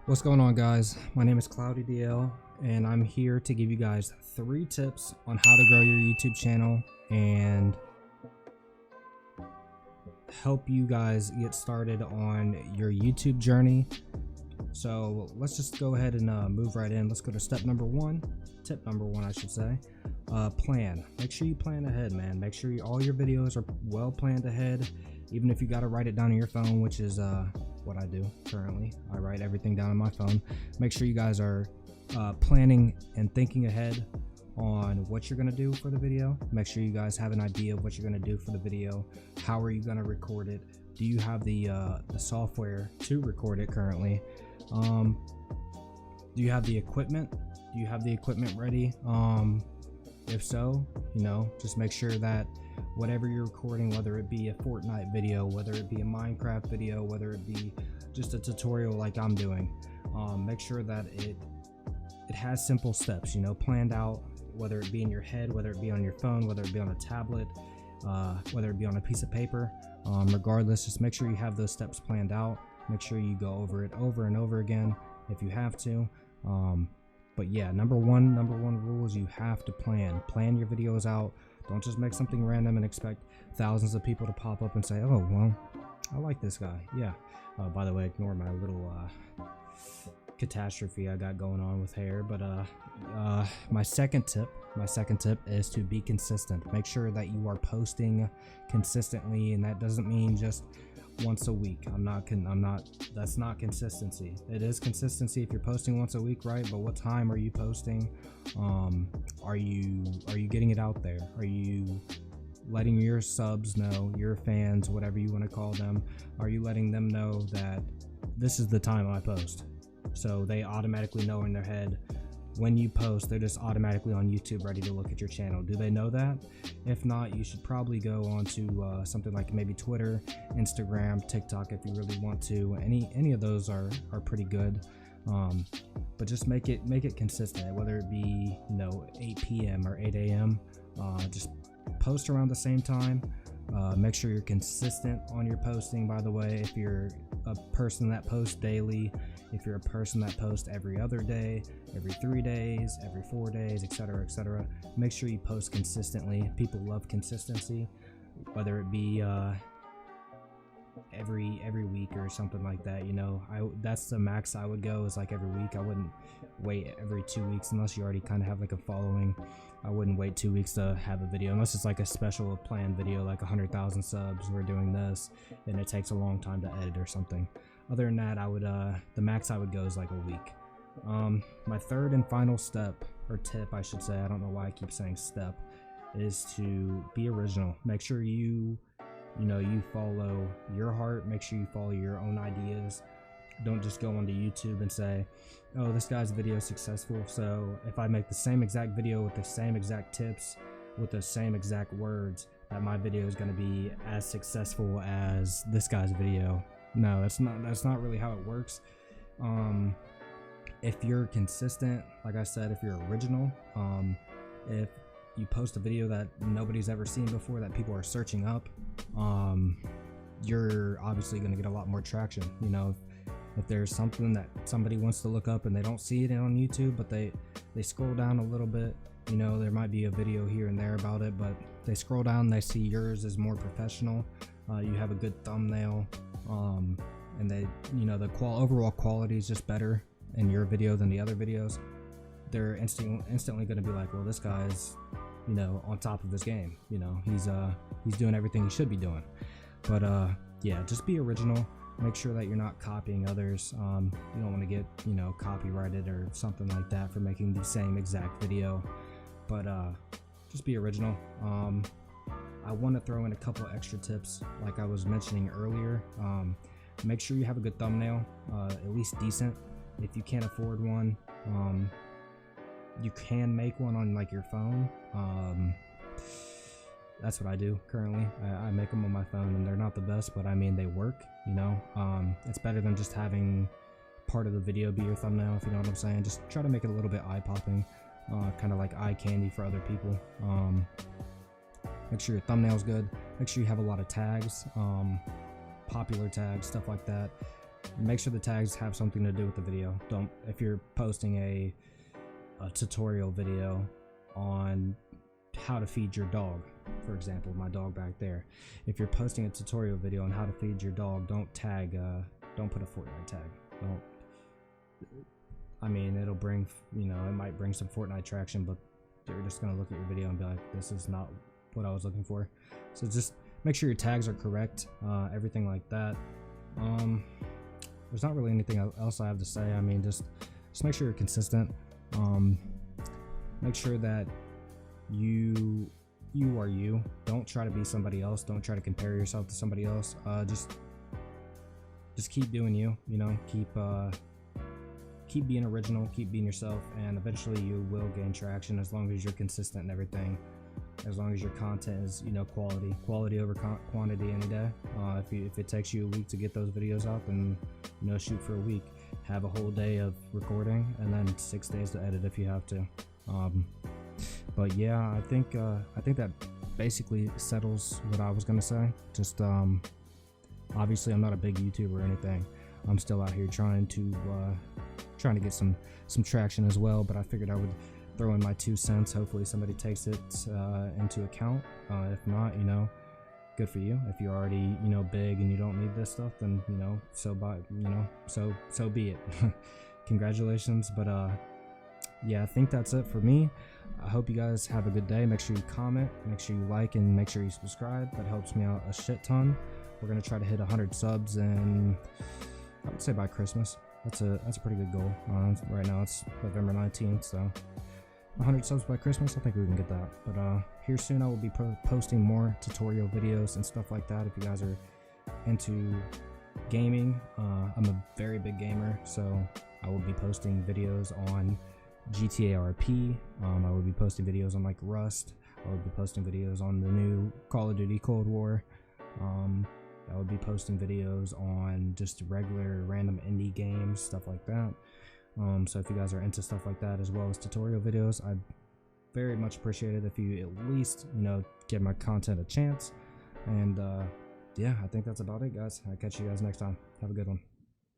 What's going on, guys? My name is Cloudy DL and I'm here to give you guys 3 tips on how to grow your YouTube channel and help you guys get started on your YouTube journey. So let's just go ahead and move right in. Let's go to tip number 1, I should say. Plan. Make sure you plan ahead, man. Make sure all your videos are well planned ahead, even if you got to write it down on your phone, which is what I do currently. I write everything down on my phone. Make sure you guys are planning and thinking ahead on what you're going to do for the video. Make sure you guys have an idea of what you're going to do for the video. How are you going to record it? Do you have the software to record it currently? Do you have the equipment? Do you have the equipment ready? If so, just make sure that whatever you're recording, whether it be a Fortnite video, whether it be a Minecraft video, whether it be just a tutorial like I'm doing, make sure that it has simple steps, planned out, whether it be in your head, whether it be on your phone, whether it be on a tablet, whether it be on a piece of paper. Regardless, just make sure you have those steps planned out. Make sure you go over it over and over again if you have to. But yeah, number one rule is you have to plan your videos out. Don't just make something random and expect thousands of people to pop up and say, oh, well, I like this guy. Yeah. By the way, ignore my little catastrophe I got going on with hair. But my second tip is to be consistent. Make sure that you are posting consistently, and that doesn't mean just once a week. That's not consistency. It is consistency if you're posting once a week, right? But what time are you posting? Are you getting it out there? Are you letting your subs know, your fans, whatever you want to call them, are you letting them know that this is the time I post? So they automatically know in their head when you post, they're just automatically on YouTube ready to look at your channel. Do they know that? If not, you should probably go on to something like maybe Twitter, Instagram, TikTok if you really want to. Any of those are pretty good. But just make it consistent, whether it be 8 p.m. or 8 a.m. Just post around the same time. Make sure you're consistent on your posting, by the way. If you're a person that posts daily, if you're a person that posts every other day, every 3 days, every 4 days, etc., make sure you post consistently. People love consistency, whether it be every week or something like that. That's the max I would go, is like every week. I wouldn't wait every 2 weeks unless you already kind of have like a following. I wouldn't wait 2 weeks to have a video unless it's like a special planned video, like 100,000 subs, we're doing this, and it takes a long time to edit or something. Other than that, I would the max I would go is like a week. My third and final step, or tip I should say, I don't know why I keep saying step, is to be original. Make sure you follow your heart. Make sure you follow your own ideas. Don't just go onto YouTube and say, oh, this guy's video is successful, so if I make the same exact video with the same exact tips, with the same exact words, that my video is going to be as successful as this guy's video. No, that's not really how it works. If you're consistent, like I said, if you're original, if you post a video that nobody's ever seen before, that people are searching up, you're obviously going to get a lot more traction. If there's something that somebody wants to look up and they don't see it on YouTube, but they scroll down a little bit, there might be a video here and there about it, but they scroll down, they see yours is more professional, you have a good thumbnail, and they, the overall quality is just better in your video than the other videos. They're instantly going to be like, well, this guy's on top of his game. He's doing everything he should be doing. But yeah, just be original. Make sure that you're not copying others. You don't want to get copyrighted or something like that for making the same exact video. But just be original. I want to throw in a couple extra tips, like I was mentioning earlier. Make sure you have a good thumbnail, at least decent. If you can't afford one, you can make one on like your phone. That's what I do currently. I make them on my phone, and they're not the best, but I mean, they work. It's better than just having part of the video be your thumbnail, if you know what I'm saying. Just try to make it a little bit eye-popping, kind of like eye candy for other people. Make sure your thumbnail's good. Make sure you have a lot of tags, popular tags, stuff like that. make sure the tags have something to do with the video. Don't, if you're posting a tutorial video on how to feed your dog, for example, my dog back there, if you're posting a tutorial video on how to feed your dog, don't tag, don't put a Fortnite tag. Don't. I mean, it'll bring, you know, it might bring some Fortnite traction, but they're just gonna look at your video and be like, this is not what I was looking for. So just make sure your tags are correct, everything like that. There's not really anything else I have to say. I mean, just make sure you're consistent. Make sure that you are you. Don't try to be somebody else. Don't try to compare yourself to somebody else. Just keep doing you. You know, keep being original. Keep being yourself, and eventually you will gain traction as long as you're consistent and everything. As long as your content is, you know, quality over quantity any day. If it takes you a week to get those videos out, then, you know, shoot for a week. Have a whole day of recording and then 6 days to edit if you have to. But yeah, I think that basically settles what I was gonna say. Just obviously I'm not a big YouTuber or anything. I'm still out here trying to get some traction as well. But I figured I would throw in my 2 cents. Hopefully somebody takes it into account. If not, you know, good for you. If you're already, you know, big and you don't need this stuff, then, you know, so be it. Congratulations. But yeah, I think that's it for me. I hope you guys have a good day. Make sure you comment, make sure you like, and make sure you subscribe. That helps me out a shit ton. We're gonna try to hit 100 subs, and I would say by Christmas. That's a pretty good goal. Right now it's November 19th, so 100 subs by Christmas, I think we can get that. But here soon I will be posting more tutorial videos and stuff like that. If you guys are into gaming, I'm a very big gamer, so I will be posting videos on GTA RP. I will be posting videos on like Rust. I will be posting videos on the new Call of Duty Cold War. I would be posting videos on just regular random indie games, stuff like that. So if you guys are into stuff like that as well as tutorial videos, I'd very much appreciate it if you at least, you know, give my content a chance. And yeah, I think that's about it, guys. I'll catch you guys next time. Have a good one.